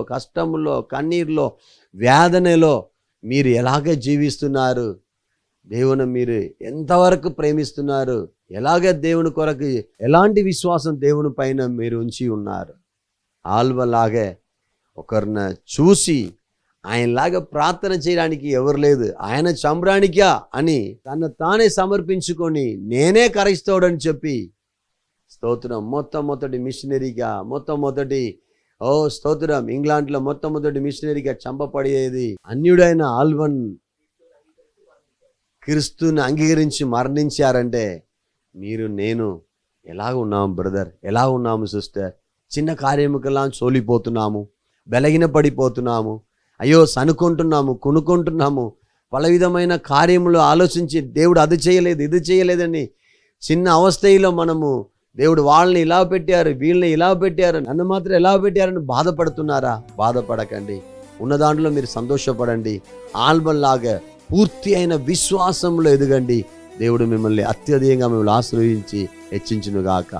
కష్టములో, కన్నీరులో, వేదనలో మీరు ఎలాగ జీవిస్తున్నారు? దేవుని మీరు ఎంతవరకు ప్రేమిస్తున్నారు? ఎలాగ దేవుని కొరకు ఎలాంటి విశ్వాసం దేవుని పైన మీరు ఉంచి ఉన్నారు? ఆల్వలాగే ఒకరిని చూసి ఆయనలాగా ప్రార్థన చేయడానికి ఎవరు లేదు, ఆయన చంపడానికా అని తను తానే సమర్పించుకొని నేనే క్రైస్తవుడని చెప్పి స్తోత్రం మొట్టమొదటి మిషనరీగా స్తోత్రం ఇంగ్లాండ్లో మొట్టమొదటి మిషనరీగా చంపబడేది అన్యుడైన ఆల్వన్ క్రీస్తుని అంగీకరించి మరణించారంటే మీరు నేను ఎలాగ ఉన్నాము బ్రదర్, ఎలా ఉన్నాము సిస్టర్? చిన్న కార్యముకల్లా సోలిపోతున్నాము, బలహీన పడిపోతున్నాము, అయ్యో సనుకుంటున్నాము, కొనుక్కుంటున్నాము, పల విధమైన కార్యములు ఆలోచించి దేవుడు అది చేయలేదు ఇది చేయలేదని చిన్న అవస్థలో మనము దేవుడు వాళ్ళని ఇలా పెట్టారు, వీళ్ళని ఇలా పెట్టారు, నన్ను మాత్రం ఎలా పెట్టారని బాధపడుతున్నారా? బాధపడకండి, ఉన్న దాంట్లో మీరు సంతోషపడండి. ఆల్బన్లాగా పూర్తి అయిన విశ్వాసంలో ఎదగండి. దేవుడు మిమ్మల్ని అత్యధికంగా మిమ్మల్ని ఆశీర్వదించి హెచ్చించునుగాక.